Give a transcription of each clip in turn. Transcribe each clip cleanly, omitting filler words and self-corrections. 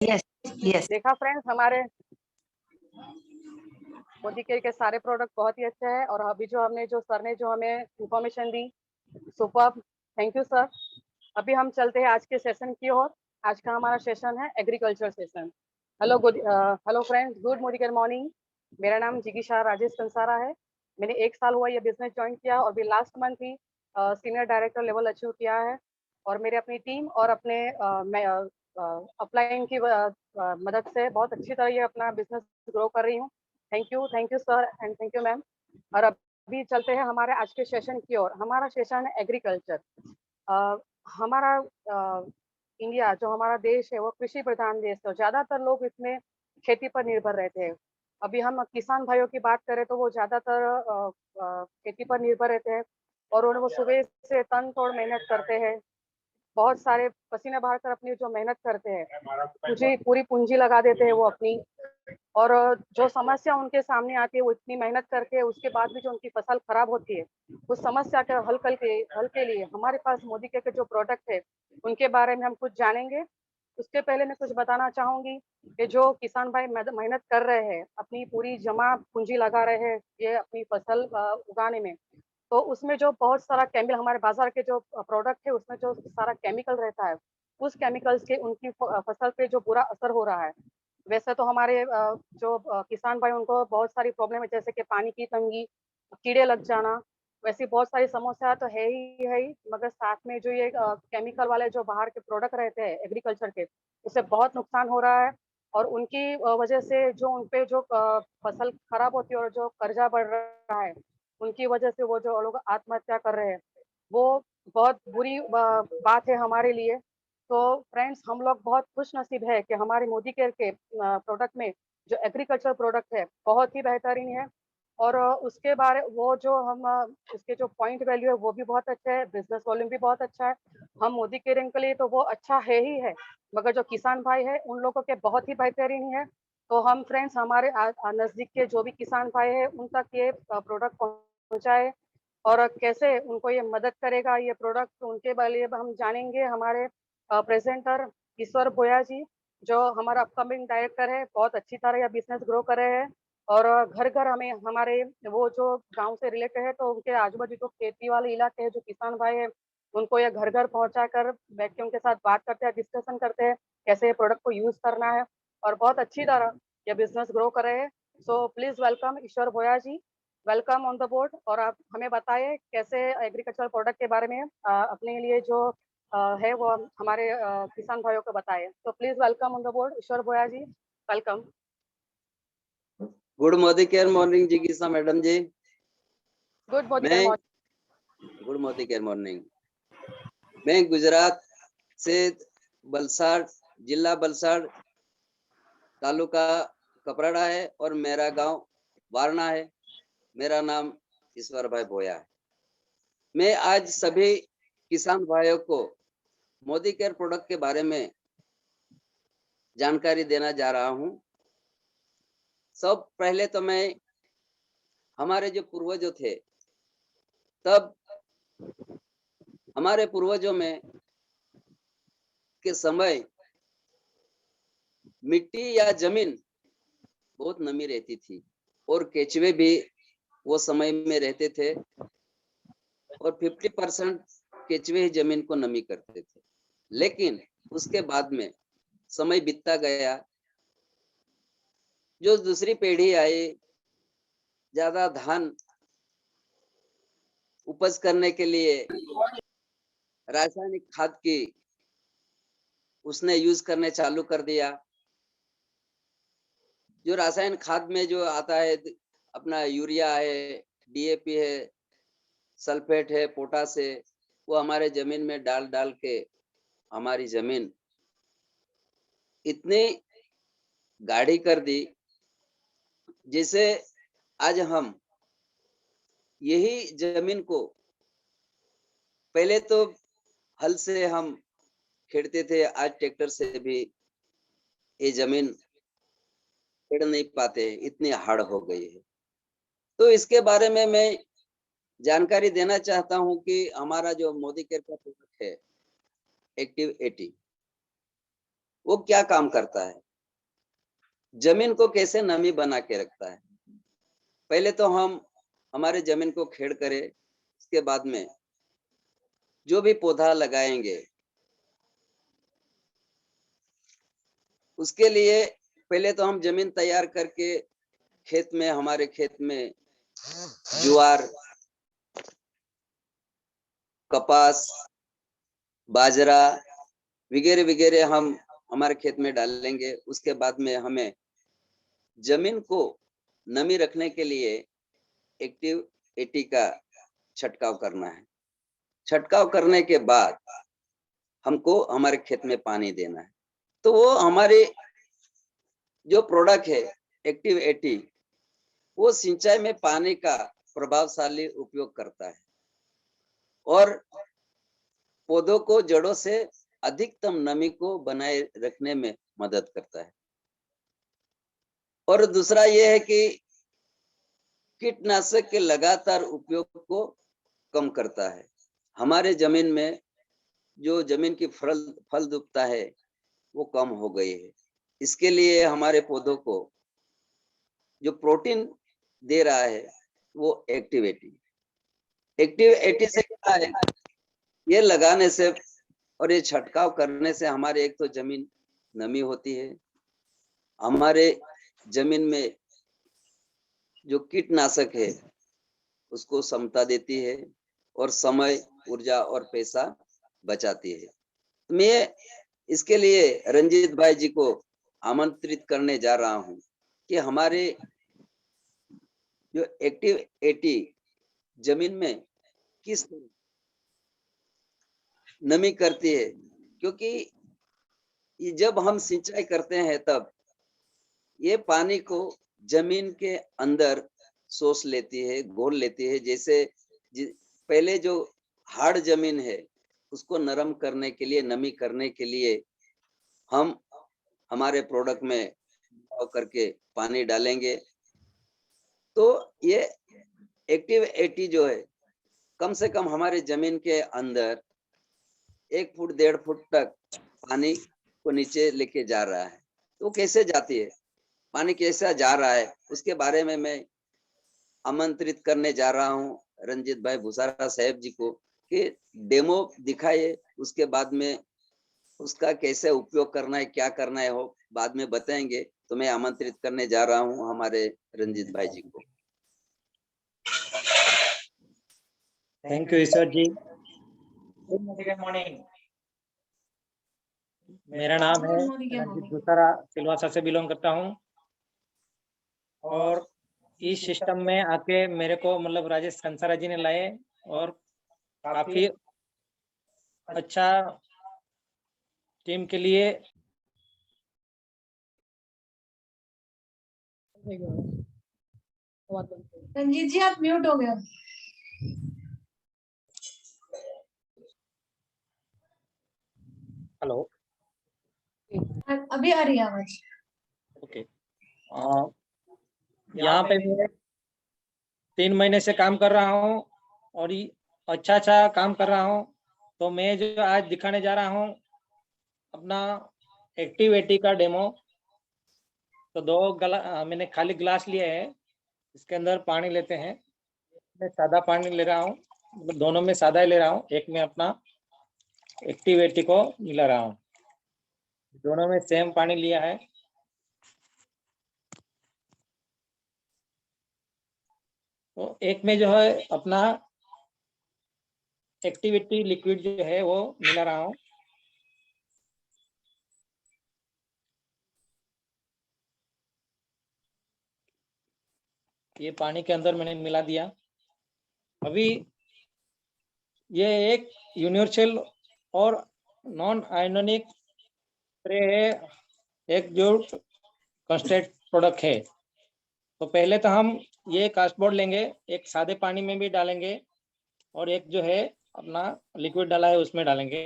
Yes yes. देखा friends, हमारे Modi care के सारे प्रोडक्ट बहुत ही अच्छे हैं और अभी जो सर ने जो हमें information the, superb, thank you sir. अभी हम चलते हैं आज के सेशन की ओर। आज का हमारा सेशन है agriculture session. Hello friends, good Modi care morning. मेरा नाम जिगीशा राजेश कंसारा है। मैंने 1 साल हुआ ये बिजनेस ज्वाइन किया और भी लास्ट मंथ ही सीनियर डायरेक्टर लेवल अचीव किया है और मेरे अपनी टीम और अपने अपलाइन की मदद से बहुत अच्छी तरह ये अपना बिजनेस ग्रो कर रही हूँ। Thank you sir and thank you ma'am. और अभी चलते हैं हमारे आज के सेशन की ओर। हमारा सेशन है एग्रीकल्चर। हमारा इंडिया जो हमारा देश है वो कृषि प्रधान देश है। ज़्यादातर लोग इसमें खेती पर निर्भर रहते हैं। अभी हम किसान भाइयों की बात करें तो वो ज़्यादातर खेती पर निर्भर रहते हैं और वो सुबह से तन तोड़ मेहनत करते हैं। बहुत सारे पसीने बहाकर अपनी जो मेहनत करते हैं, पूरी पूंजी लगा देते हैं वो अपनी। और जो समस्या उनके सामने आती है वो इतनी मेहनत करके उसके बाद भी जो उनकी फसल खराब होती है, उस समस्या के हल के लिए हमारे पास मोदी के जो प्रोडक्ट है उनके बारे में हम कुछ जानेंगे। उसके पहले मैं कुछ बताना चाहूंगी कि जो किसान भाई मेहनत कर रहे हैं, अपनी पूरी जमा पूंजी लगा रहे हैं ये अपनी फसल उगाने में, तो उसमें जो बहुत सारा केमिकल, हमारे बाजार के जो प्रोडक्ट है उसमें जो सारा केमिकल रहता है, उस केमिकल्स के उनकी फसल पे जो बुरा असर हो रहा है। वैसे तो हमारे जो किसान भाई उनको बहुत सारी प्रॉब्लम है, जैसे कि पानी की तंगी, कीड़े लग जाना, वैसी बहुत सारी समस्या तो है ही, मगर साथ में जो ये केमिकल वाले जो बाहर के प्रोडक्ट रहते हैं एग्रीकल्चर के, उससे बहुत नुकसान हो रहा है। और उनकी वजह से जो उनपे जो फसल खराब होती है और जो कर्जा बढ़ रहा है, उनकी वजह से वो जो लोग आत्महत्या कर रहे हैं, वो बहुत बुरी बात है हमारे लिए। तो फ्रेंड्स, हम लोग बहुत खुश नसीब है कि हमारे मोदी केयर के प्रोडक्ट में जो एग्रीकल्चर प्रोडक्ट है बहुत ही बेहतरीन है। और उसके बारे वो जो हम उसके जो पॉइंट वैल्यू है वो भी बहुत अच्छा है, बिजनेस वॉल्यूम भी बहुत अच्छा है। हम मोदी केयर के लिए तो वो अच्छा है ही है, मगर जो किसान भाई है उन लोगों के बहुत ही बेहतरीन है। तो हम फ्रेंड्स हमारे नज़दीक के जो भी किसान भाई है उन तक ये प्रोडक्ट पहुँचाए और कैसे उनको ये मदद करेगा ये प्रोडक्ट, उनके बारे में हम जानेंगे। हमारे प्रेजेंटर ईश्वर भोया जी, जो हमारा अपकमिंग डायरेक्टर है, बहुत अच्छी तरह यह बिजनेस ग्रो कर रहे हैं और घर घर हमें हमारे वो जो गांव से रिलेटेड है तो उनके आजू बाजू जो खेती वाले इलाके हैं, जो किसान भाई है, उनको ये घर घर पहुंचा कर बैठ के उनके साथ बात करते हैं, डिस्कशन करते हैं कैसे ये प्रोडक्ट को यूज करना है और बहुत अच्छी तरह ये बिजनेस ग्रो कर रहे हैं। So please welcome Ishwar Bhoya ji, welcome on the board. और आप हमें बताइए कैसे एग्रीकल्चर प्रोडक्ट के बारे में अपने लिए जो है वो हमारे किसान भाइयों को बताए। तो please welcome on the board Ishwar Bhoya ji, welcome. Good Modi care morning जिगीशा madam ji. Good Modi care morning. Good Modi care morning. मैं गुजरात से बलसाड़ जिला बलसाड़ तालुका कपराड़ा है और मेरा गांव वारणा है। मेरा नाम ईश्वर भाई भोया है। मैं आज सभी किसान भाइयों को मोदी केयर प्रोडक्ट के बारे में जानकारी देना जा रहा हूं। सब पहले तो मैं हमारे जो पूर्वजों थे, तब हमारे पूर्वजों में के समय मिट्टी या जमीन बहुत नमी रहती थी और केचुए भी वो समय में रहते थे और 50% केचुए ही जमीन को नमी करते थे। लेकिन उसके बाद में समय बीतता गया, जो दूसरी पीढ़ी आई, ज्यादा धान उपज करने के लिए रासायनिक खाद की उसने यूज करने चालू कर दिया। जो रासायनिक खाद में जो आता है अपना यूरिया है, डीएपी है, सल्फेट है, पोटास है, वो हमारे जमीन में डाल डाल के हमारी जमीन इतनी गाढ़ी कर दी, जिसे आज हम यही जमीन को, पहले तो हल से हम खेड़ते थे, आज ट्रैक्टर से भी ये जमीन खेड़ नहीं पाते, इतनी हार्ड हो गई है। तो इसके बारे में मैं जानकारी देना चाहता हूं कि हमारा जो मोदी केयर का प्रोडक्ट है एक्टिव 80, वो क्या काम करता है, जमीन को कैसे नमी बना के रखता है। पहले तो हम हमारे जमीन को खेड़ करें, इसके बाद में जो भी पौधा लगाएंगे उसके लिए पहले तो हम जमीन तैयार करके खेत में, हमारे खेत में ज्वार, कपास, बाजरा वगैरह वगैरह हम हमारे खेत में डालेंगे। उसके बाद में हमें जमीन को नमी रखने के लिए एक्टिव 80 का छिड़काव करना है। छिड़काव करने के बाद हमको हमारे खेत में पानी देना है। तो वो हमारे जो प्रोडक्ट है एक्टिव 80, वो सिंचाई में पानी का प्रभावशाली उपयोग करता है और पौधों को जड़ों से अधिकतम नमी को बनाए रखने में मदद करता है। और दूसरा ये है कि कीटनाशक के लगातार उपयोग को कम करता है। हमारे जमीन में जो जमीन की फलद्रुपता है वो कम हो गई है। इसके लिए हमारे पौधों को जो प्रोटीन दे रहा है वो एक्टिव 80 से क्या है, ये लगाने से और ये छिड़काव करने से हमारे एक तो जमीन नमी होती है, हमारे जमीन में जो कीटनाशक है उसको समता देती है और समय, ऊर्जा और पैसा बचाती है। मैं इसके लिए रंजीत भाई जी को आमंत्रित करने जा रहा हूं कि हमारे जो एक्टिव 80 जमीन में किस नमी करती है, क्योंकि ये जब हम सिंचाई करते हैं तब ये पानी को जमीन के अंदर सोख लेती है, घोल लेती है। जैसे पहले जो हार्ड जमीन है उसको नरम करने के लिए, नमी करने के लिए हम हमारे प्रोडक्ट में करके पानी डालेंगे। तो ये एक्टिव 80 जो है कम से कम हमारे जमीन के अंदर 1 फुट 1.5 फुट तक पानी को नीचे लेके जा रहा है। तो कैसे जाती है, पानी कैसा जा रहा है, उसके बारे में मैं आमंत्रित करने जा रहा हूँ रंजीत भाई भूसारा साहब जी को कि डेमो दिखाइए। उसके बाद में उसका कैसे उपयोग करना है, क्या करना है, वो बाद में बताएंगे। तो मैं आमंत्रित करने जा रहा हूँ हमारे रंजीत भाई जी को। Thank you Ishwar ji. Good morning. मेरा नाम है रंजीत भूसारा, सिलवासा से बिलोंग करता हूँ और इस सिस्टम में आके मेरे को मतलब राजेश कंसारा जी ने लाए और काफी अच्छा टीम के लिए रंजीत जी आप म्यूट हो गए। हेलो, अभी आ रही है आवाज। ओके। यहाँ पे मैं 3 महीने से काम कर रहा हूँ और अच्छा काम कर रहा हूँ। तो मैं जो आज दिखाने जा रहा हूँ अपना एक्टिव 80 का डेमो। तो 2 मैंने खाली गिलास लिए है, इसके अंदर पानी लेते हैं। मैं सादा पानी ले रहा हूँ, मतलब दोनों में सादा ही ले रहा हूँ। एक में अपना एक्टिव 80 को मिला रहा हूँ, दोनों में सेम पानी लिया है। तो एक में जो है अपना एक्टिविटी लिक्विड जो है वो मिला रहा हूँ। ये पानी के अंदर मैंने मिला दिया। अभी ये एक यूनिवर्सल और नॉन आयोनिक स्प्रे है, एक जो कंस्ट्रेंट प्रोडक्ट है। तो पहले तो हम ये कास्टबोर्ड लेंगे, एक सादे पानी में भी डालेंगे और एक जो है अपना लिक्विड डाला है उसमें डालेंगे।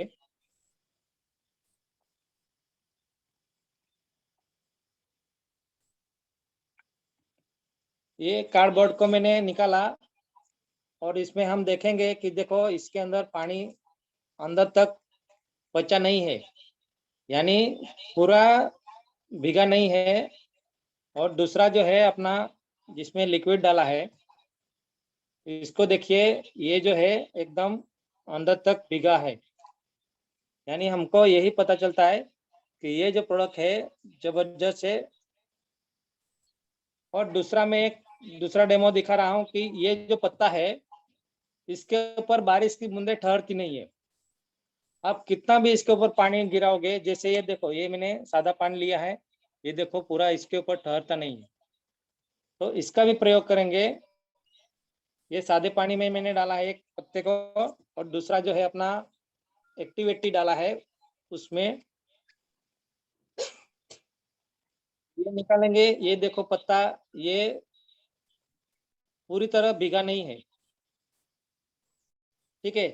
ये कार्डबोर्ड को मैंने निकाला और इसमें हम देखेंगे कि देखो इसके अंदर पानी अंदर तक बचा नहीं है। यानी पूरा भीगा नहीं है। और दूसरा जो है अपना जिसमें लिक्विड डाला है, इसको देखिए, ये जो है एकदम अंदर तक भीगा है। यानी हमको यही पता चलता है कि ये जो प्रोडक्ट है जबरदस्त है। और दूसरा मैं एक दूसरा डेमो दिखा रहा हूँ कि ये जो पत्ता है, इसके ऊपर बारिश की बूंदें ठहरती नहीं है। आप कितना भी इसके ऊपर पानी गिराओगे, जैसे ये देखो, ये मैंने सादा पानी लिया है, ये देखो पूरा इसके ऊपर ठहरता नहीं है। तो इसका भी प्रयोग करेंगे। ये सादे पानी में मैंने डाला है एक पत्ते को, और दूसरा जो है अपना एक्टिविटी डाला है उसमें। ये निकालेंगे, ये देखो पत्ता, ये पूरी तरह भीगा नहीं है। ठीक है,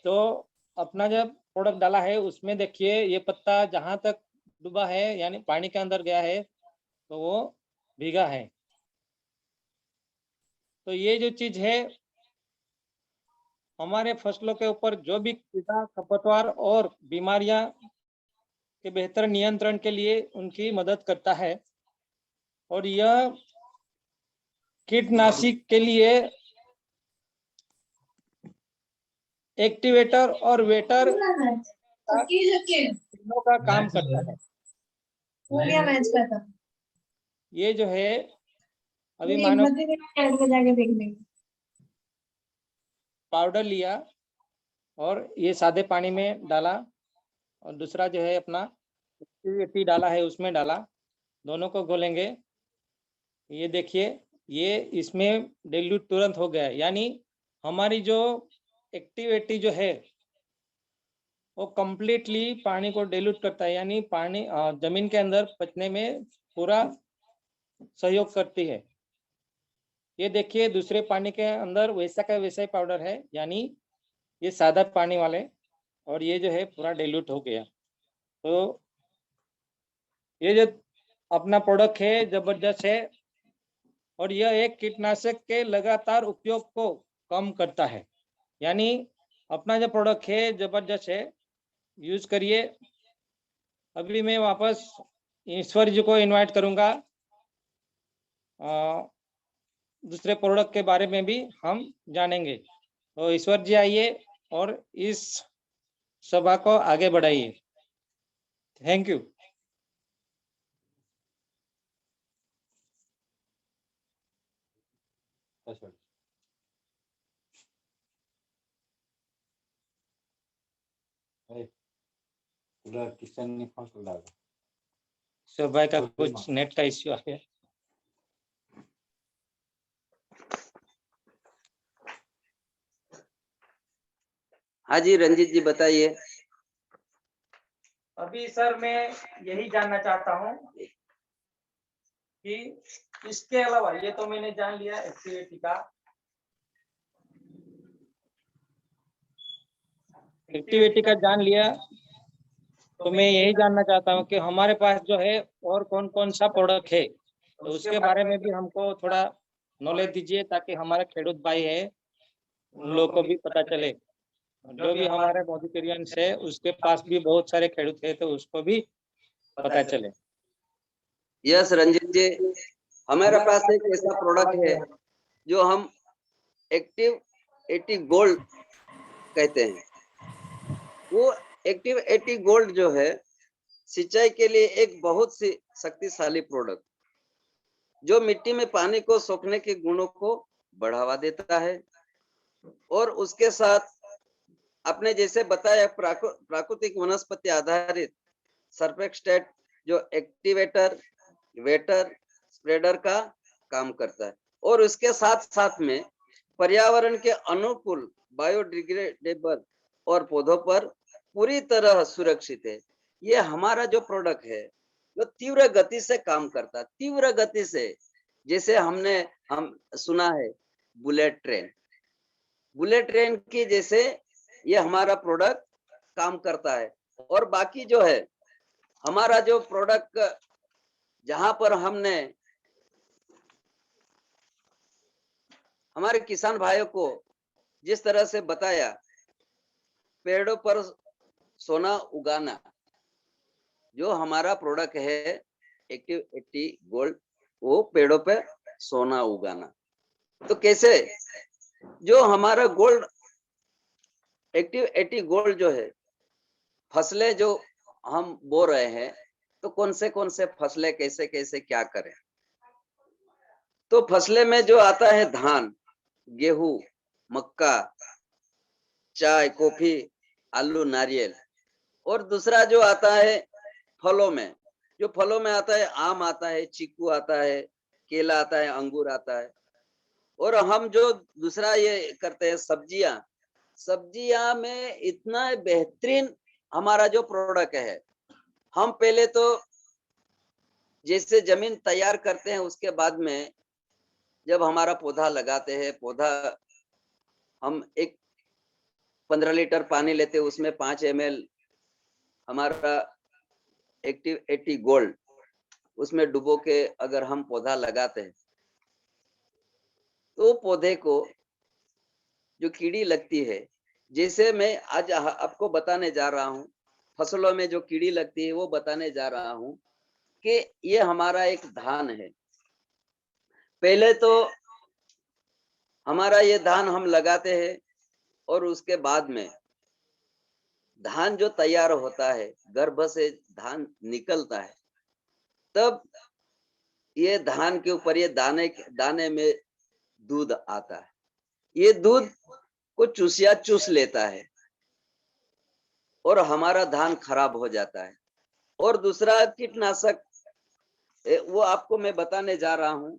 तो अपना जब प्रोडक्ट डाला है उसमें देखिए, ये पत्ता जहां तक डूबा है यानी पानी के अंदर गया है, तो वो भीगा है। तो ये जो चीज है, हमारे फसलों के ऊपर जो भी कीड़ा खरपतवार और बीमारियां के बेहतर नियंत्रण के लिए उनकी मदद करता है। और यह कीटनाशी के लिए एक्टिवेटर और वेटर तीनों का काम करता है। हो गया मैच का था। ये जो है अभी नहीं, मानो मध्य में जाके देख लेंगे। पाउडर लिया और ये सादे पानी में डाला, और दूसरा जो है अपना एक्टिविटी डाला है उसमें डाला, दोनों को घोलेंगे। ये देखिए, ये इसमें डिल्यूट तुरंत हो गया है। यानी हमारी जो एक्टिविटी जो है वो कंप्लीटली पानी को डिल्यूट करता है, यानी पानी जमीन के अंदर पचने में पूरा सहयोग करती है। ये देखिए दूसरे पानी के अंदर वैसा का वैसा ही पाउडर है, यानी ये सादा पानी वाले, और ये जो है पूरा डिल्यूट हो गया। तो ये जो अपना प्रोडक्ट है जबरदस्त है, और यह एक कीटनाशक के लगातार उपयोग को कम करता है। यानी अपना जो प्रोडक्ट है जबरदस्त है, यूज करिए। अभी मैं वापस ईश्वर जी को इनवाइट करूंगा, दूसरे प्रोडक्ट के बारे में भी हम जानेंगे। तो ईश्वर जी आइए और इस सभा को आगे बढ़ाइए। Thank you. सभा का कुछ नेट का इश्यू आ गया। हाँ जी रंजीत जी बताइए। अभी सर मैं यही जानना चाहता हूँ कि इसके अलावा, ये तो मैंने जान लिया एक्टिविटी का, जान लिया। तो मैं यही जानना चाहता हूँ कि हमारे पास जो है और कौन कौन सा प्रोडक्ट है, तो उसके बारे में भी हमको थोड़ा नॉलेज दीजिए, ताकि हमारे खेडूत भाई है उन लोगों को भी पता चले। जो भी हमारे मॉडिटेरियंस है उसके पास भी बहुत सारे खेडूत है, तो उसको भी पता चले। यस रंजीत जी, हमारे पास एक ऐसा प्रोडक्ट है जो हम एक्टिव 80 गोल्ड कहते हैं। वो एक्टिव 80 गोल्ड जो है सिंचाई के लिए एक बहुत सी शक्तिशाली प्रोडक्ट, जो मिट्टी में पानी को सोखने के गुणों को बढ़ावा देता है। और उसके साथ आपने जैसे बताया प्राकृतिक वनस्पति आधारित सरफेक्टेट जो एक्टिवेटर, वेटर, स्प्रेडर का काम करता है। और उसके साथ साथ में पर्यावरण के अनुकूल, बायोडिग्रेडेबल और पौधों पर पूरी तरह सुरक्षित है। ये हमारा जो प्रोडक्ट है वो तीव्र गति से काम करता है, तीव्र गति से। जैसे हम सुना है बुलेट ट्रेन की जैसे ये हमारा प्रोडक्ट काम करता है। और बाकी जो है हमारा जो प्रोडक्ट, जहां पर हमने हमारे किसान भाइयों को जिस तरह से बताया, पेड़ों पर सोना उगाना, जो हमारा प्रोडक्ट है एक्टिव 80 गोल्ड, वो पेड़ों पे सोना उगाना। तो कैसे, जो हमारा गोल्ड एक्टिव 80 गोल्ड जो है, फसलें जो हम बो रहे हैं, तो कौन से फसलें कैसे कैसे क्या करें। तो फसलें में जो आता है धान, गेहूं, मक्का, चाय, कॉफी, आलू, नारियल। और दूसरा जो आता है फलों में, जो फलों में आता है आम आता है, चीकू आता है, केला आता है, अंगूर आता है। और हम जो दूसरा ये करते हैं सब्जियां, सब्जियां में इतना बेहतरीन हमारा जो प्रोडक्ट है, हम पहले तो जैसे जमीन तैयार करते हैं, उसके बाद में जब हमारा पौधा लगाते हैं, पौधा हम एक 15 लीटर पानी लेते हैं, उसमें 5 ml हमारा एक्टिव 80 गोल्ड उसमें डुबो के अगर हम पौधा लगाते हैं, तो पौधे को जो कीड़ी लगती है, जैसे मैं आज आपको बताने जा रहा हूँ, फसलों में जो कीड़ी लगती है वो बताने जा रहा हूँ कि ये हमारा एक धान है। पहले तो हमारा ये धान हम लगाते हैं, और उसके बाद में धान जो तैयार होता है, गर्भ से धान निकलता है, तब ये धान के ऊपर ये दाने में दूध आता है। ये दूध को चूसिया चूस लेता है और हमारा धान खराब हो जाता है। और दूसरा कीटनाशक, वो आपको मैं बताने जा रहा हूँ।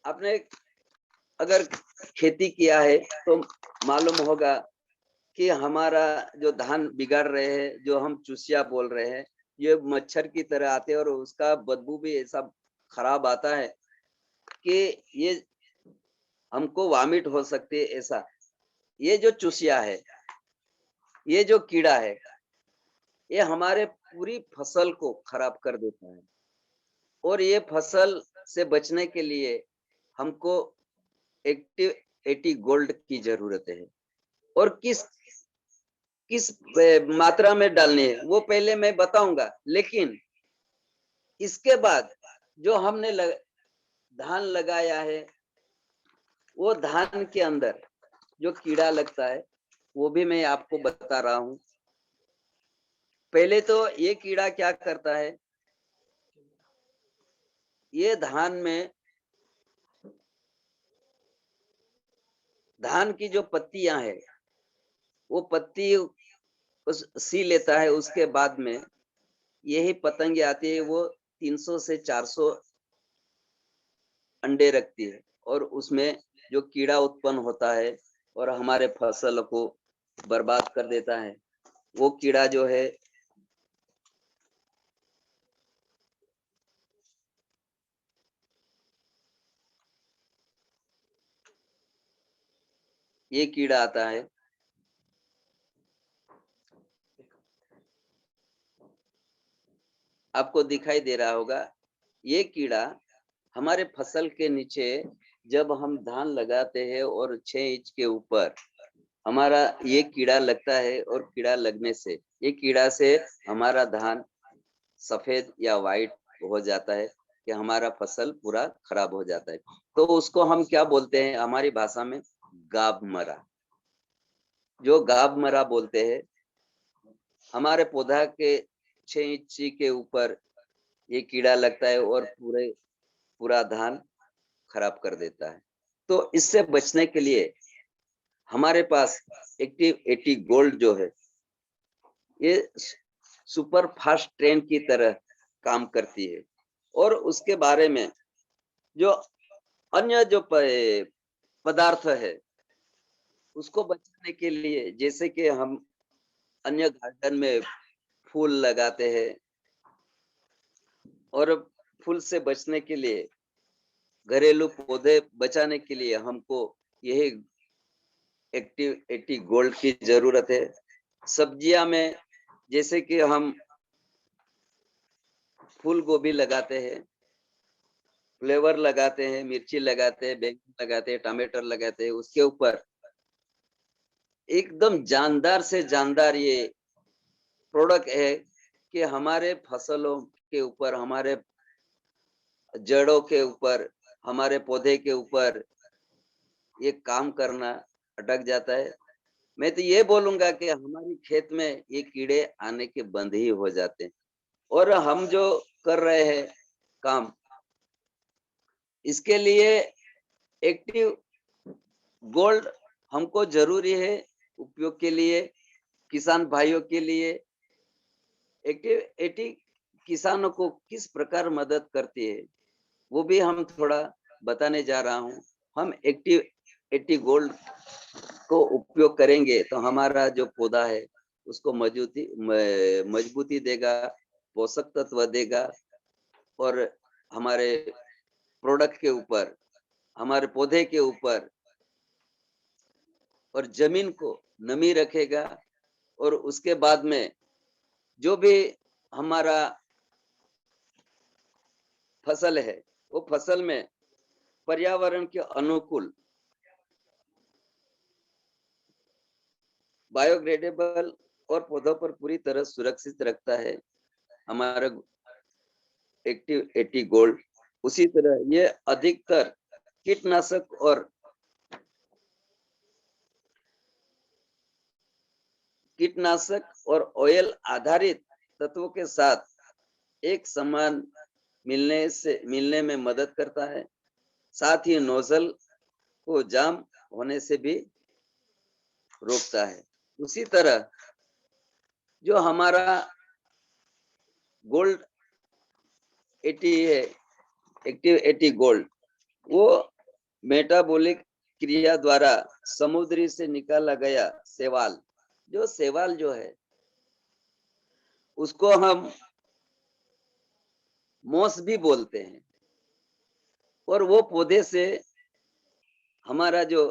आपने अगर खेती किया है तो मालूम होगा कि हमारा जो धान बिगाड़ रहे हैं, जो हम चूसिया बोल रहे हैं, ये मच्छर की तरह आते हैं और उसका बदबू भी ऐसा खराब आता है कि ये हमको वामिट हो सकती है। ऐसा ये जो चूसिया है, ये जो कीड़ा है, ये हमारे पूरी फसल को खराब कर देता है। और ये फसल से बचने के लिए हमको एक्टिव 80 गोल्ड की जरूरत है। और किस किस मात्रा में डालनी है वो पहले मैं बताऊंगा, लेकिन इसके बाद जो हमने धान लगाया है, वो धान के अंदर जो कीड़ा लगता है वो भी मैं आपको बता रहा हूं। पहले तो ये कीड़ा क्या करता है, ये धान की जो पत्तियां है, वो पत्ती सी लेता है। उसके बाद में यही पतंगे आती है, वो 300 से 400 अंडे रखती है, और उसमें जो कीड़ा उत्पन्न होता है और हमारे फसल को बर्बाद कर देता है। वो कीड़ा जो है, ये कीड़ा आता है, आपको दिखाई दे रहा होगा। ये कीड़ा हमारे फसल के नीचे जब हम धान लगाते हैं और 6 इंच के ऊपर हमारा ये कीड़ा लगता है, और कीड़ा लगने से ये कीड़ा से हमारा धान सफेद या व्हाइट हो जाता है, कि हमारा फसल पूरा खराब हो जाता है। तो उसको हम क्या बोलते हैं हमारी भाषा में, गाब मरा। जो गाब मरा बोलते हैं, हमारे पौधा के 6 इंच के ऊपर ये कीड़ा लगता है और पूरा धान खराब कर देता है। तो इससे बचने के लिए हमारे पास एक्टिव 80 गोल्ड जो है, ये सुपर फास्ट ट्रेन की तरह काम करती है। और उसके बारे में जो अन्य जो पदार्थ है, उसको बचाने के लिए, जैसे कि हम अन्य गार्डन में फूल लगाते हैं, और फूल से बचने के लिए, घरेलू पौधे बचाने के लिए हमको यही एक्टिव 80 गोल्ड की जरूरत है। सब्जियां में जैसे कि हम फूल गोभी लगाते हैं, फ्लेवर लगाते हैं, मिर्ची लगाते हैं, बैंगन लगाते हैं, टमाटर लगाते हैं, उसके ऊपर एकदम जानदार से जानदार ये प्रोडक्ट है कि हमारे फसलों के ऊपर, हमारे जड़ों के ऊपर, हमारे पौधे के ऊपर ये काम करना अटक जाता है। मैं तो ये बोलूंगा कि हमारी खेत में ये कीड़े आने के बंद ही हो जाते हैं। और हम जो कर रहे हैं काम, इसके लिए एक्टिव गोल्ड हमको जरूरी है उपयोग के लिए, किसान भाइयों के लिए। एक्टिव किसानों को किस प्रकार मदद करती है वो भी हम थोड़ा बताने जा रहा हूँ। हम एक्टिव गोल्ड को उपयोग करेंगे तो हमारा जो पौधा है उसको मजबूती देगा, पोषक तत्व देगा, और हमारे प्रोडक्ट के ऊपर, हमारे पौधे के ऊपर और जमीन को नमी रखेगा। और उसके बाद में जो भी हमारा फसल है वो फसल में पर्यावरण के अनुकूल बायोग्रेडेबल और पौधों पर पूरी तरह सुरक्षित रखता है हमारा एक्टिव गोल्ड। उसी तरह ये अधिकतर कीटनाशक और ऑयल आधारित तत्वों के साथ एक समान मिलने में मदद करता है। साथ ही नोजल को जाम होने से भी रोकता है। उसी तरह जो हमारा गोल्ड 80 है, एक्टिव 80 गोल्ड, वो मेटाबॉलिक क्रिया द्वारा समुद्री से निकाला गया शैवाल, जो है उसको हम मोस भी बोलते हैं। और वो पौधे से हमारा जो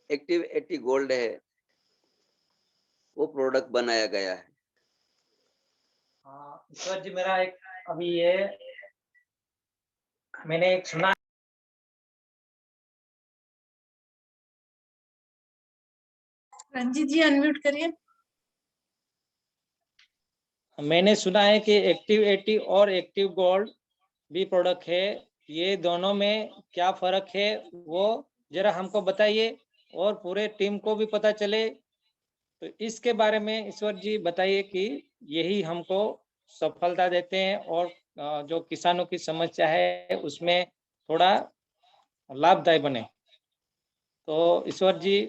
एक्टिव 80 गोल्ड है वो प्रोडक्ट बनाया गया है। ईश्वर जी, मेरा एक अभी ये मैंने एक सुना, रंजीत जी अनम्यूट करिए। मैंने सुना है कि एक्टिव 80 और एक्टिव गोल्ड भी प्रोडक्ट है। ये दोनों में क्या फर्क है वो जरा हमको बताइए और पूरे टीम को भी पता चले। तो इसके बारे में ईश्वर जी बताइए कि यही हमको सफलता देते हैं और जो किसानों की समस्या है उसमें थोड़ा लाभदायक बने। तो ईश्वर जी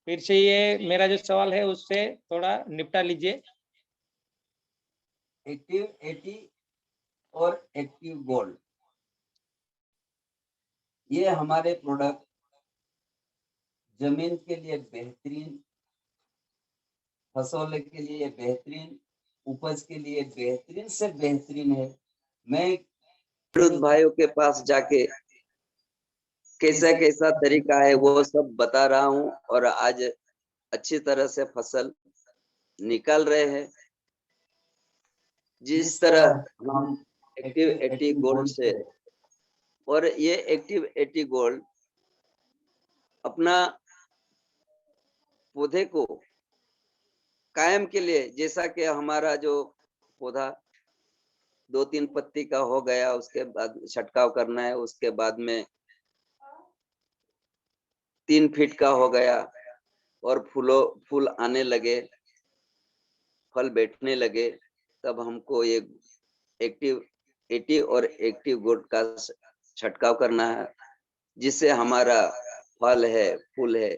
फिर से ये मेरा जो सवाल है उससे थोड़ा निपटा लीजिए। एक्टिव 80 और एक्टिव गोल्ड ये हमारे प्रोडक्ट जमीन के लिए बेहतरीन, फसल के लिए बेहतरीन, उपज के लिए बेहतरीन से बेहतरीन है। मैं खेडूत भाइयों के पास जाके कैसा कैसा तरीका है वो सब बता रहा हूँ और आज अच्छी तरह से फसल निकाल रहे हैं। जिस तरह हम एक्टिव 80 गोल्ड से, और ये एक्टिव 80 गोल्ड अपना पौधे को कायम के लिए, जैसा कि हमारा जो पौधा 2-3 पत्ती का हो गया उसके बाद छटकाव करना है, उसके बाद में 3 फीट का हो गया और फूल आने लगे, फल बैठने लगे, तब हमको ये एक्टिव 80 और एक्टिव गोल्ड का छटकाव करना है, जिससे हमारा फल है, फूल है,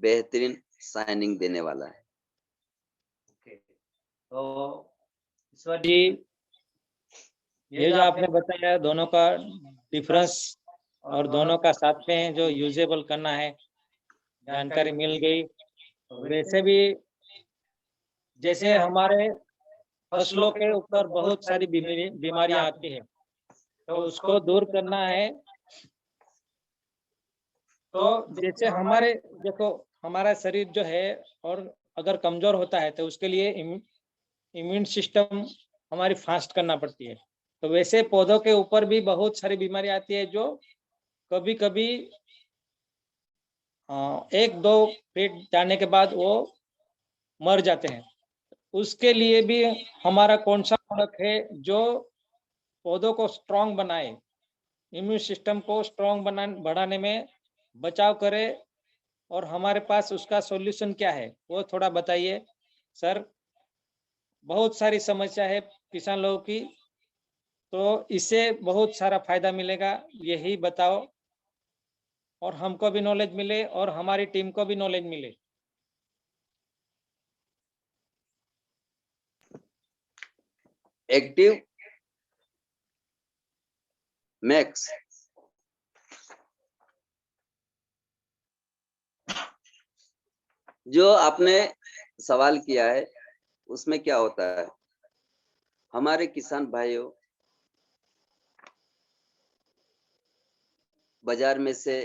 बेहतरीन शाइनिंग देने वाला है। तो ईश्वर जी, ये जो आपने बताया दोनों का डिफरेंस और दोनों का साथ में जो यूजेबल करना है, जानकारी मिल गई। वैसे भी जैसे हमारे फसलों के ऊपर बहुत सारी बीमारियां आती है, तो उसको दूर करना है। तो जैसे हमारे देखो, हमारा शरीर जो है और अगर कमजोर होता है तो उसके लिए इम्यून सिस्टम हमारी फास्ट करना पड़ती है। तो वैसे पौधों के ऊपर भी बहुत सारी बीमारी आती है जो कभी कभी 1-2 फीट जाने के बाद वो मर जाते हैं। उसके लिए भी हमारा कौन सा प्रोडक्ट है जो पौधों को स्ट्रांग बनाए, इम्यून सिस्टम को स्ट्रांग बढ़ाने में बचाव करे, और हमारे पास उसका सॉल्यूशन क्या है वो थोड़ा बताइए सर। बहुत सारी समस्या है किसान लोगों की, तो इससे बहुत सारा फायदा मिलेगा, यही बताओ, और हमको भी नॉलेज मिले और हमारी टीम को भी नॉलेज मिले। एक्टिव मैक्स जो आपने सवाल किया है उसमें क्या होता है, हमारे किसान भाइयों बाजार में से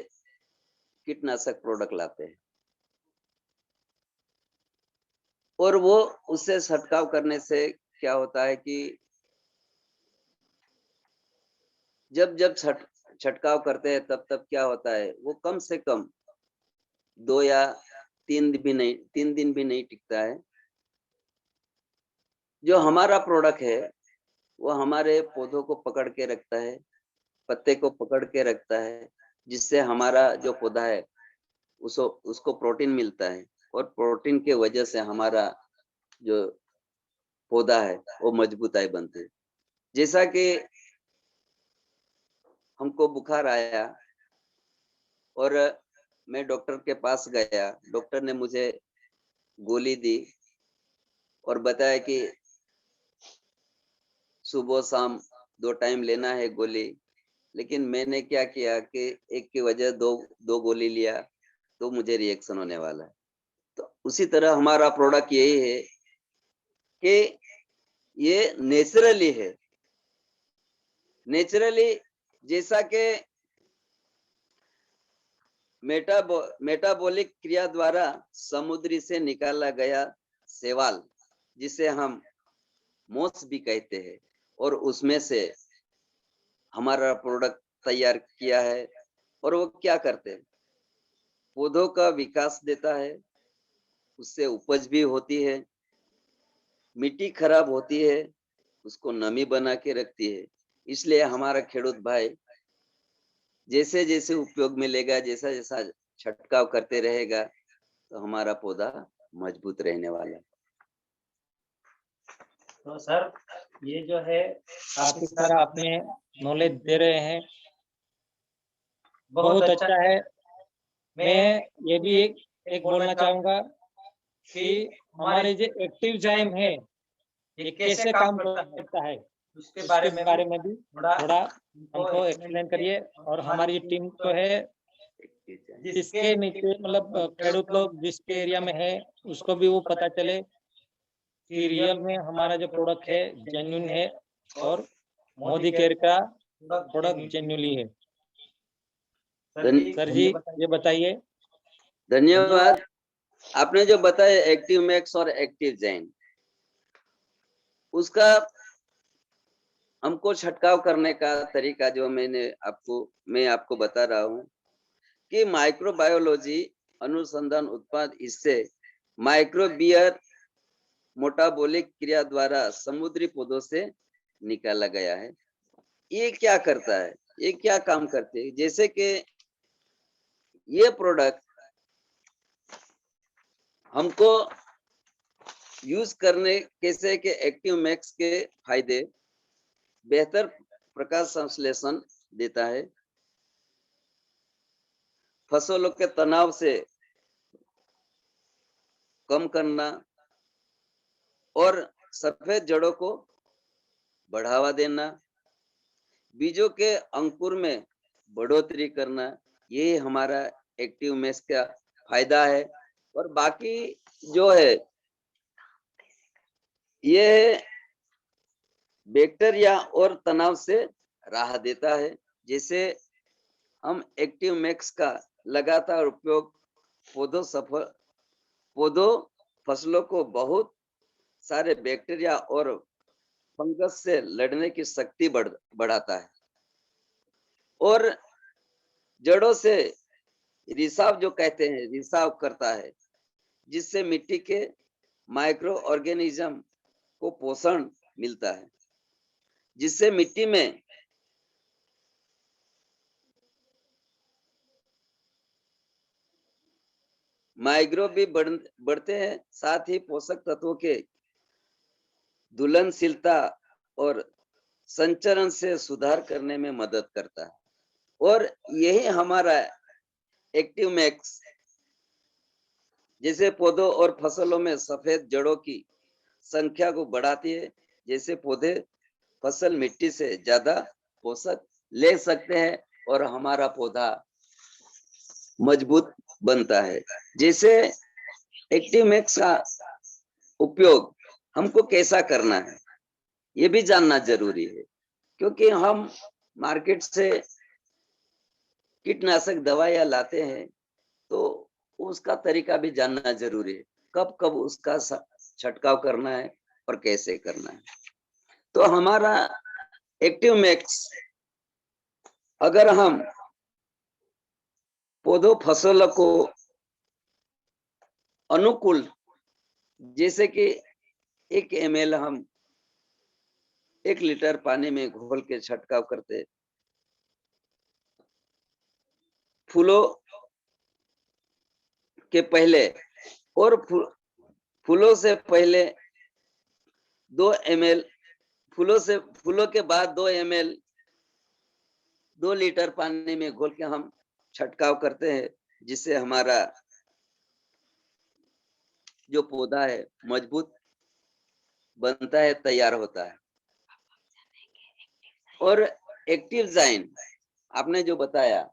कीटनाशक प्रोडक्ट लाते हैं और वो उससे छंटकाव करने से क्या होता है कि जब जब छंटकाव करते हैं तब तब क्या होता है, वो कम से कम 2 या 3 दिन भी नहीं टिकता है। जो हमारा प्रोडक्ट है वो हमारे पौधों को पकड़ के रखता है, पत्ते को पकड़ के रखता है, जिससे हमारा जो पौधा है उसको प्रोटीन मिलता है, और प्रोटीन के वजह से हमारा जो पौधा है वो मजबूताई बनते है। जैसा कि हमको बुखार आया और मैं डॉक्टर के पास गया, डॉक्टर ने मुझे गोली दी और बताया कि सुबह शाम 2 टाइम लेना है गोली। लेकिन मैंने क्या किया कि एक की वजह दो गोली लिया तो मुझे रिएक्शन होने वाला है। तो उसी तरह हमारा प्रोडक्ट यही है कि ये नेचुरली है, नेचुरली, जैसा कि मेटाबॉलिक क्रिया द्वारा समुद्री से निकाला गया शैवाल, जिसे हम मोस भी कहते हैं, और उसमें से हमारा प्रोडक्ट तैयार किया है। और वो क्या करते हैं, पौधों का विकास देता है, उससे उपज भी होती है, मिट्टी खराब होती है उसको नमी बना के रखती है। इसलिए हमारा खेडूत भाई जैसे जैसे उपयोग मिलेगा, जैसा जैसा छंटकाव करते रहेगा, तो हमारा पौधा मजबूत रहने वाला है। तो सर ये जो है काफी सारा आपने नॉलेज दे रहे हैं, बहुत अच्छा है। मैं ये भी एक बोलना चाहूंगा कि हमारे जो एक्टिव जाइम है ये कैसे काम करता है, उसके बारे में भी थोड़ा हमको एक्सप्लेन करिए। और हमारी टीम तो है जिसके नीचे मतलब खेडूत लोग जिसके एरिया में है उसको भी वो पता चले कि रियल में हमारा जो प्रोडक्ट है जेन्युइन है और मोदी केयर का प्रोडक्ट जेन्युइनली है। सर जी ये बताइए। धन्यवाद। आपने जो बताया एक्टिव मैक्स और एक्टिव जैन, उसका हमको छंटकाव करने का तरीका जो मैं आपको बता रहा हूँ कि माइक्रोबायोलॉजी अनुसंधान उत्पाद, इससे माइक्रोबियर मोटाबोलिक क्रिया द्वारा समुद्री पौधों से निकाला गया है। ये क्या करता है, ये क्या काम करते हैं, जैसे कि ये प्रोडक्ट हमको यूज करने कैसे कि एक्टिव मैक्स के फायदे, बेहतर प्रकाश संश्लेषण देता है, फसलों के तनाव से कम करना और सफेद जड़ों को बढ़ावा देना, बीजों के अंकुर में बढ़ोतरी करना, ये हमारा एक्टिव मैक्स का फायदा है। और बाकी जो है ये बैक्टीरिया और तनाव से राहत देता है। जैसे हम एक्टिव मैक्स का लगातार उपयोग पौधों फसलों को बहुत सारे बैक्टीरिया और फंगस से लड़ने की शक्ति बढ़ाता है, और जड़ों से रिसाव जो कहते हैं, रिसाव करता है, जिससे मिट्टी के माइक्रो ऑर्गेनिज्म को पोषण मिलता है, जिससे मिट्टी में माइक्रोब भी बढ़ते हैं, साथ ही पोषक तत्वों के घुलनशीलता और संचरण से सुधार करने में मदद करता है। और यही हमारा एक्टिव मैक्स जैसे पौधों और फसलों में सफेद जड़ों की संख्या को बढ़ाती है। जैसे पौधे फसल मिट्टी से ज्यादा पोषक ले सकते हैं और हमारा पौधा मजबूत बनता है। जैसे एक्टिव मैक्स का उपयोग हमको कैसा करना है, ये भी जानना जरूरी है, क्योंकि हम मार्केट से कीटनाशक दवाइयां लाते हैं तो उसका तरीका भी जानना जरूरी है, कब कब उसका छिड़काव करना है और कैसे करना है। तो हमारा एक्टिव मैक्स अगर हम पौधों फसलों को अनुकूल, जैसे कि 1 ml हम 1 लीटर पानी में घोल के छिड़काव करते, फूलों के पहले और फूलों से पहले 2 ml, फूलों के बाद 2 ml 2 लीटर पानी में घोल के हम छिड़काव करते हैं, जिससे हमारा जो पौधा है मजबूत बनता है, तैयार होता है। और एक्टिव जाइन आपने जो बताया,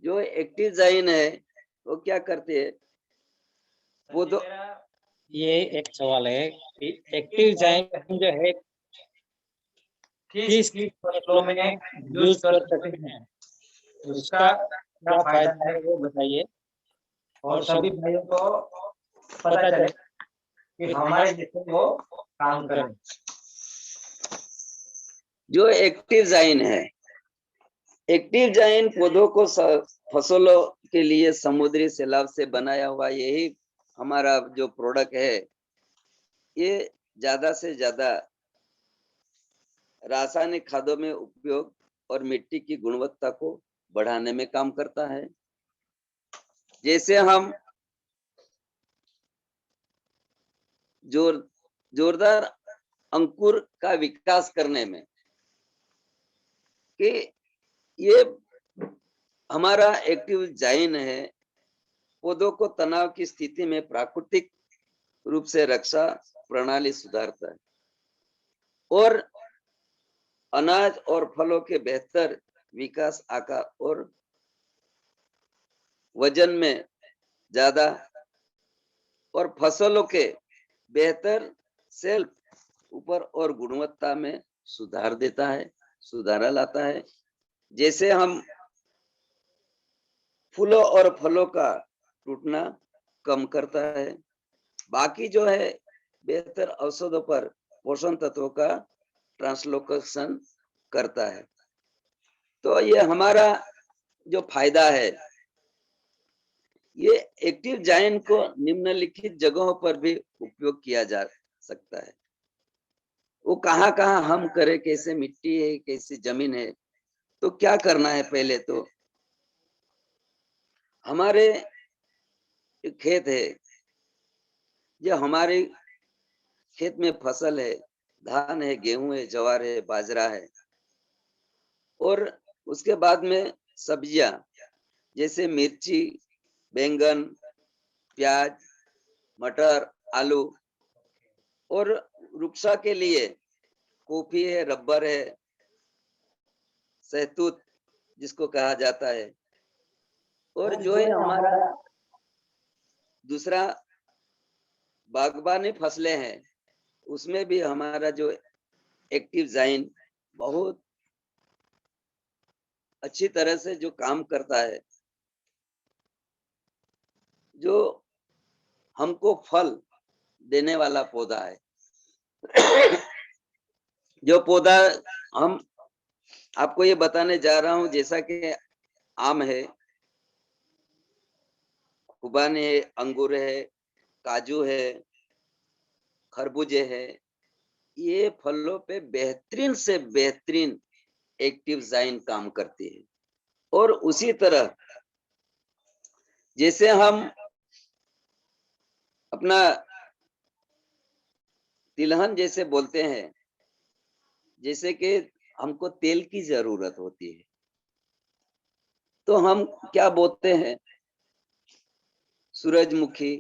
जो एक्टिव जाइन है वो क्या करते हैं, वो तो ये एक सवाल है कि एक्टिव जाइन जो है किस किस फसलों में यूज कर सकते हैं, उसका क्या फायदा है वो बताइए, और सभी भाइयों को पता चले कि हमारे जैसे वो काम करें। जो एक्टिव जाइन है, एक्टिव जाइन पौधों को फसलों के लिए समुद्री सैलाब से बनाया हुआ यही हमारा जो प्रोडक्ट है, ये ज्यादा से ज्यादा रासायनिक खादों में उपयोग और मिट्टी की गुणवत्ता को बढ़ाने में काम करता है। जैसे हम जोरदार अंकुर का विकास करने में, कि ये हमारा एक्टिव जाइन है, पौधों को तनाव की स्थिति में प्राकृतिक रूप से रक्षा प्रणाली सुधारता है और अनाज और फलों के बेहतर विकास, आकार और वजन में ज्यादा, और फसलों के बेहतर सेल्फ ऊपर और गुणवत्ता में सुधार देता है, सुधार लाता है। जैसे हम फूलों और फलों का टूटना कम करता है, बाकी जो है बेहतर औषधों पर पोषण तत्वों का ट्रांसलोकेशन करता है। तो ये हमारा जो फायदा है, ये एक्टिव जाइन को निम्नलिखित जगहों पर भी उपयोग किया जा सकता है। वो कहाँ कहाँ हम करें, कैसे मिट्टी है, कैसी जमीन है, तो क्या करना है, पहले तो हमारे खेत है, जो हमारे खेत में फसल है, धान है, गेहूं है, ज्वार है, बाजरा है, और उसके बाद में सब्जियां जैसे मिर्ची, बैंगन, प्याज, मटर, आलू, और वृक्षा के लिए कॉफी है, रबर है, सहतूत जिसको कहा जाता है, और जो है हमारा दूसरा बागबानी फसलें हैं, उसमें भी हमारा जो एक्टिव जाइन बहुत अच्छी तरह से जो काम करता है, जो हमको फल देने वाला पौधा है। जो पौधा हम आपको ये बताने जा रहा हूं, जैसा कि आम है, खुबानी है, अंगूर है, काजू है, खरबूजे है, ये फलों पे बेहतरीन से बेहतरीन एक्टिव जाइन काम करती है। और उसी तरह जैसे हम अपना तिलहन जैसे बोलते हैं, जैसे कि हमको तेल की जरूरत होती है, तो हम क्या बोलते हैं, सूरजमुखी,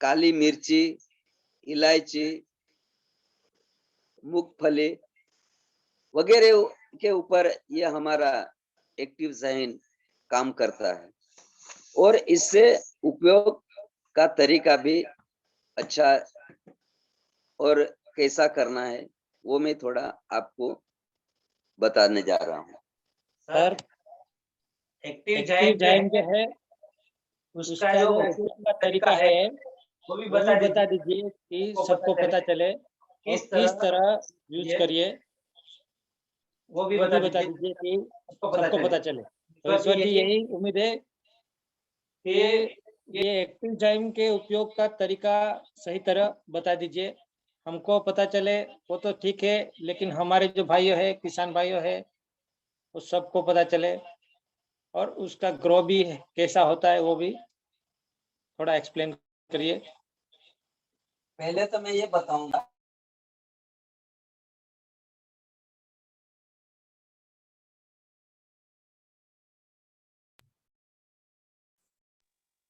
काली मिर्ची, इलायची, मूंगफली वगैरह के ऊपर ये हमारा एक्टिव जाइन काम करता है। और इससे उपयोग का तरीका भी अच्छा और कैसा करना है वो मैं थोड़ा आपको बताने जा रहा हूँ। सर, एक्टिव जाइन जो है उसका जो उपयोग का तरीका है वो भी बता दीजिए कि सबको पता चले और किस तरह यूज करिए, वो भी बता दीजिए कि सबको पता चले। तो ईश्वर जी यही उम्मीद है कि ये एक्टिव जाइन के उपयोग का तरीका सही तरह बता दीजिए। हमको पता चले वो तो ठीक है, लेकिन हमारे जो भाइयों है, किसान भाइयों है, वो सबको पता चले और उसका ग्रो भी कैसा होता है वो भी थोड़ा एक्सप्लेन करिए। पहले तो मैं ये बताऊंगा,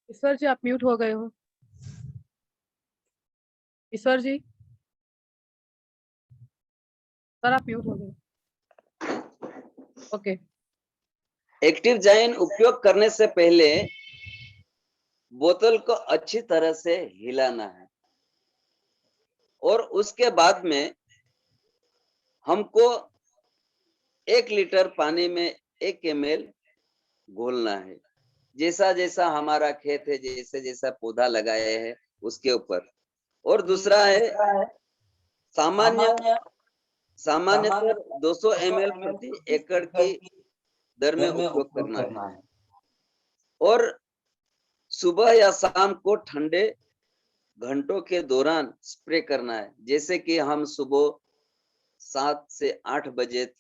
ईश्वर जी, आप म्यूट हो गए हो। ईश्वर जी, सर आप म्यूट हो गए। ओके। एक्टिव जाइन उपयोग करने से पहले बोतल को अच्छी तरह से हिलाना है और उसके बाद में हमको 1 लीटर पानी में 1 ml घोलना है। जैसा जैसा हमारा खेत है, जैसे जैसा पौधा लगाए हैं उसके ऊपर। और दूसरा है सामान्यतः 200 ml प्रति एकड़ की दर में उपयोग करना है। और सुबह या शाम को ठंडे घंटों के दौरान स्प्रे करना है। जैसे कि हम सुबह 7 से 8 बजे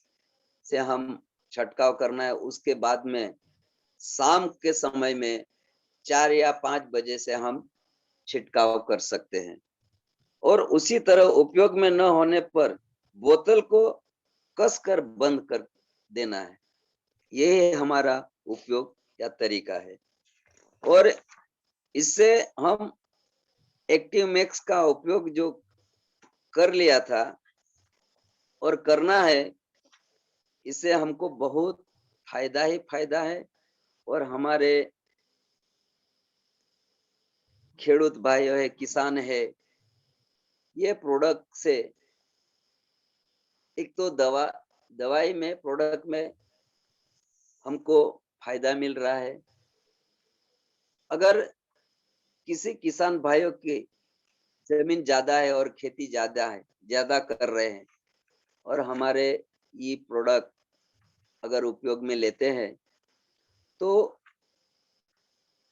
से हम छिड़काव करना है, उसके बाद में शाम के समय में 4 या 5 बजे से हम छिड़काव कर सकते हैं। और उसी तरह उपयोग में न होने पर बोतल को कसकर बंद कर देना है। यही हमारा उपयोग या तरीका है। और इससे हम एक्टिव मैक्स का उपयोग जो कर लिया था और करना है, इससे हमको बहुत फायदा ही फायदा है। और हमारे खेडूत भाई है, किसान है, ये प्रोडक्ट से एक तो दवाई में प्रोडक्ट में हमको फायदा मिल रहा है। अगर किसी किसान भाइयों की जमीन ज्यादा है और खेती ज्यादा कर रहे हैं और हमारे ये प्रोडक्ट अगर उपयोग में लेते हैं, तो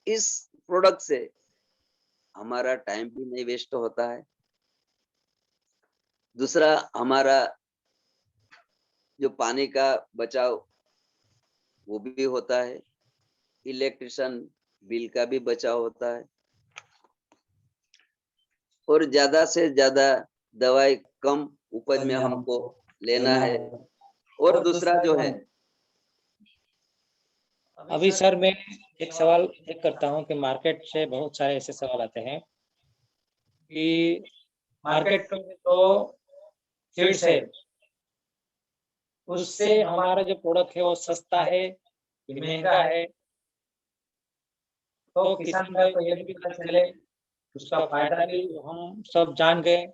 इस प्रोडक्ट से हमारा टाइम भी नहीं वेस्ट होता है। दूसरा, हमारा जो पानी का बचाव वो भी होता है, इलेक्ट्रिशियन बिल का भी बचाव होता है। और ज्यादा से ज्यादा दवाई कम उपज में हमको लेना है। और दूसरा जो है, अभी सर मैं एक सवाल करता हूँ कि मार्केट से बहुत सारे ऐसे सवाल आते हैं कि मार्केट में तो सीड्स है, उससे हमारा जो प्रोडक्ट है वो सस्ता है कि महंगा है। तो किसान भाई को ये भी पता चले, उसका फायदा भी हम सब जान गए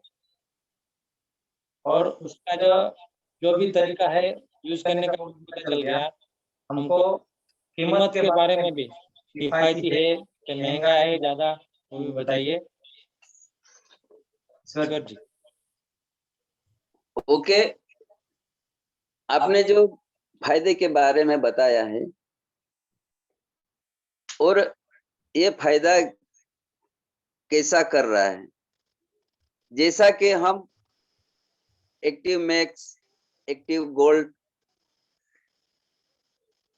और उसका जो भी तरीका है यूज करने का वो भी पता चल गया हमको। कीमत के बारे में भी किफायती है कि महंगा है ज्यादा, वो भी बताइए सर जी। ओके, आपने जो फायदे के बारे में बताया है, और ये फायदा कैसा कर रहा है। जैसा कि हम एक्टिव मैक्स, एक्टिव गोल्ड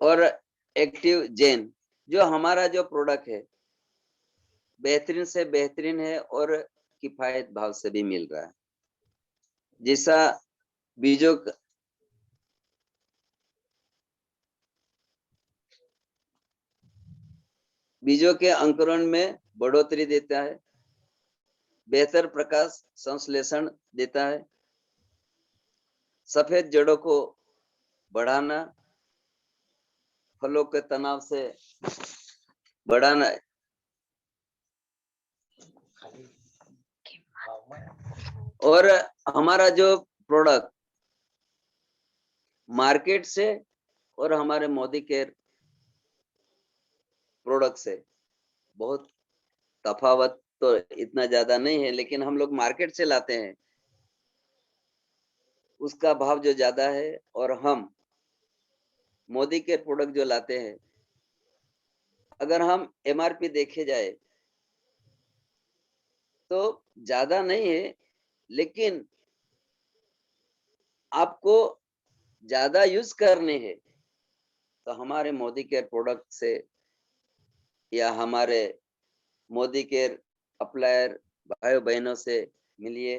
और एक्टिव जेन, जो हमारा जो प्रोडक्ट है बेहतरीन से बेहतरीन है और किफायत भाव से भी मिल रहा है। जैसा बीजों के अंकुरण में बढ़ोतरी देता है, बेहतर प्रकाश संश्लेषण देता है, सफेद जड़ों को बढ़ाना, फलों के तनाव से बढ़ाना, और हमारा जो प्रोडक्ट मार्केट से और हमारे मोदी केयर प्रोडक्ट से बहुत तफावत तो इतना ज्यादा नहीं है, लेकिन हम लोग मार्केट से लाते हैं, उसका भाव जो ज्यादा है, और हम मोदी के प्रोडक्ट जो लाते हैं, अगर हम एमआरपी देखे जाए तो ज्यादा नहीं है, लेकिन आपको ज्यादा यूज करने हैं तो हमारे मोदी केयर प्रोडक्ट से या हमारे मोदी केयर अप्लायर भाई बहनों से मिलिए,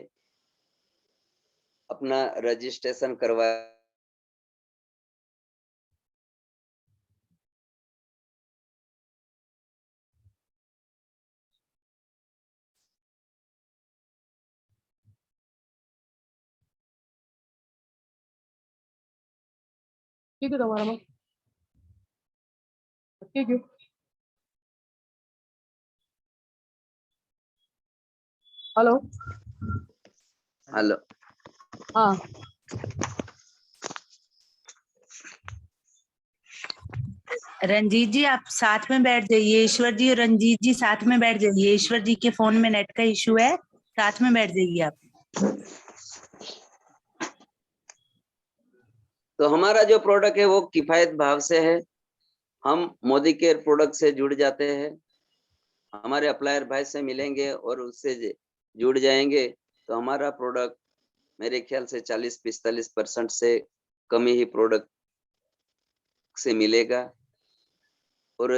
अपना रजिस्ट्रेशन करवा। ठीक है तुम्हारा मैम, ठीक है। हेलो हेलो, हाँ रंजीत जी आप साथ में बैठ जाइए, ईश्वर जी और रंजीत जी साथ में बैठ जाइए। ईश्वर जी के फोन में नेट का इशू है, साथ में बैठ जाइए आप। तो हमारा जो प्रोडक्ट है वो किफायत भाव से है, हम मोदी केयर प्रोडक्ट से जुड़ जाते हैं, हमारे अप्लायर भाई से मिलेंगे और उससे जुड़ जाएंगे तो हमारा प्रोडक्ट मेरे ख्याल से 40-45% से कम ही प्रोडक्ट से मिलेगा, और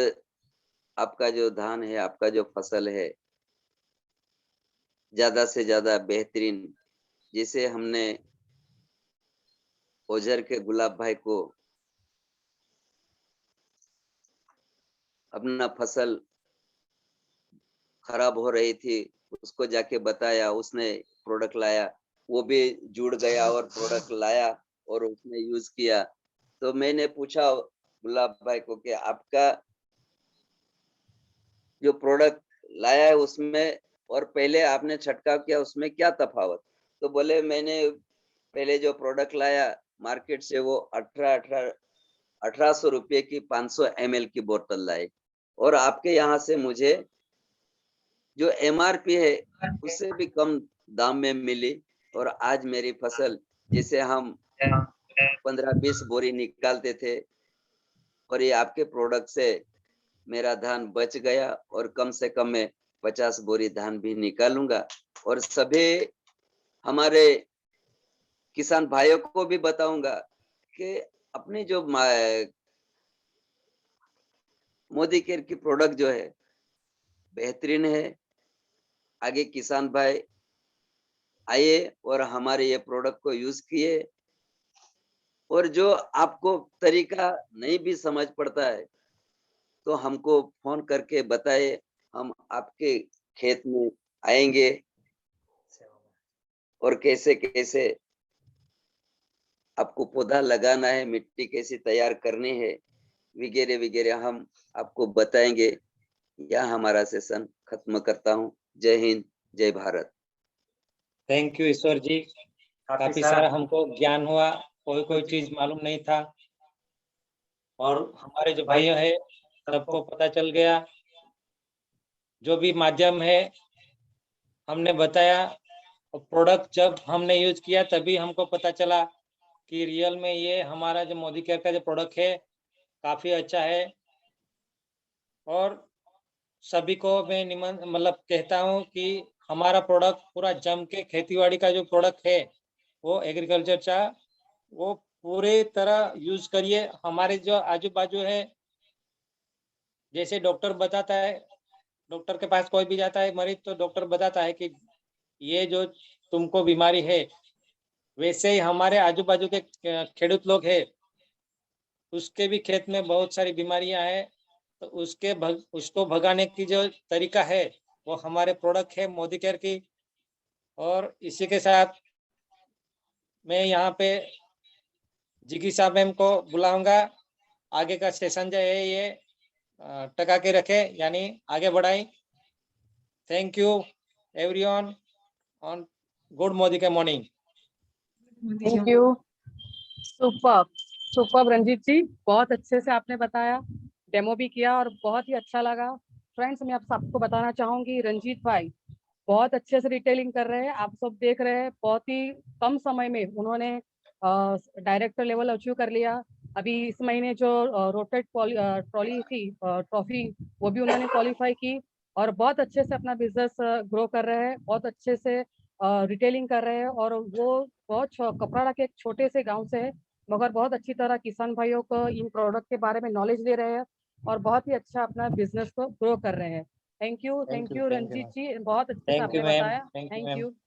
आपका जो धान है, आपका जो फसल है, ज्यादा से ज्यादा बेहतरीन, जिसे हमने ओझर के गुलाब भाई को अपना फसल खराब हो रही थी, उसको जाके बताया, उसने प्रोडक्ट लाया, वो भी जुड़ गया और प्रोडक्ट लाया और उसने यूज किया। तो मैंने पूछा गुलाब भाई को कि आपका जो प्रोडक्ट लाया है उसमें और पहले आपने छंटकाव किया उसमें क्या तफावत। तो बोले मैंने पहले जो प्रोडक्ट लाया मार्केट से वो 1800 रुपये की 500 ml की बोतल लाई, और आपके यहाँ से मुझे जो एमआरपी है उससे भी कम दाम में मिली, और आज मेरी फसल जिसे हम 15-20 बोरी निकालते थे, और ये आपके प्रोडक्ट से मेरा धान बच गया और कम से कम मैं 50 बोरी धान भी निकालूंगा। और सभी हमारे किसान भाइयों को भी बताऊंगा कि अपनी जो मोदी केयर की प्रोडक्ट जो है बेहतरीन है। आगे किसान भाई आइए और हमारे ये प्रोडक्ट को यूज किए, और जो आपको तरीका नहीं भी समझ पड़ता है तो हमको फोन करके बताए, हम आपके खेत में आएंगे और कैसे कैसे आपको पौधा लगाना है, मिट्टी कैसी तैयार करनी है वगैरह वगैरह हम आपको बताएंगे। यह हमारा सेशन खत्म करता हूँ। जय हिंद, जय भारत। थैंक यू ईश्वर जी, काफी सारा हमको ज्ञान हुआ, कोई कोई चीज मालूम नहीं था, और हमारे जो भाइयों है सबको पता चल गया। जो भी माध्यम है हमने बताया, और प्रोडक्ट जब हमने यूज किया तभी हमको पता चला कि रियल में ये हमारा जो मोदी केयर का जो प्रोडक्ट है काफी अच्छा है। और सभी को मैं मतलब कहता हूँ कि हमारा प्रोडक्ट पूरा जम के खेतीबाड़ी का जो प्रोडक्ट है वो एग्रीकल्चर का वो पूरे तरह यूज करिए। हमारे जो आजू बाजू है, जैसे डॉक्टर बताता है, डॉक्टर के पास कोई भी जाता है मरीज तो डॉक्टर बताता है कि ये जो तुमको बीमारी है, वैसे ही हमारे आजू बाजू के खेडूत लोग है, उसके भी खेत में बहुत सारी बीमारियां हैं, तो उसको भगाने की जो तरीका है वो हमारे प्रोडक्ट है मोदी केयर की। और इसी के साथ मैं यहाँ पे जिगी साहब मैम को बुलाऊंगा, आगे का सेशन जो है ये टका के रखे, यानी आगे बढ़ाई। Thank you everyone on good Modi के morning. Thank you. Super Ranjit ji, बहुत अच्छे से आपने बताया, डेमो भी किया और बहुत ही अच्छा लगा। फ्रेंड्स, मैं आप सबको बताना चाहूंगी, रंजीत भाई बहुत अच्छे से डिटेलिंग कर रहे हैं। आप सब देख रहे हैं, बहुत ही कम समय में उन्होंने डायरेक्टर लेवल अचीव कर लिया। अभी इस महीने जो रोटेट ट्रॉली थी, ट्रॉफी, वो भी उन्होंने क्वालिफाई की और बहुत अच्छे से अपना बिजनेस ग्रो कर रहे हैं, बहुत अच्छे से रिटेलिंग कर रहे हैं। और वो बहुत कपराड़ा के एक छोटे से गांव से है, मगर बहुत अच्छी तरह किसान भाइयों को इन प्रोडक्ट के बारे में नॉलेज दे रहे हैं और बहुत ही अच्छा अपना बिजनेस को ग्रो कर रहे हैं। थैंक यू रंजीत जी, बहुत अच्छे से थैंक आपने यू मैम, बताया। Thank you thank ma'am. You.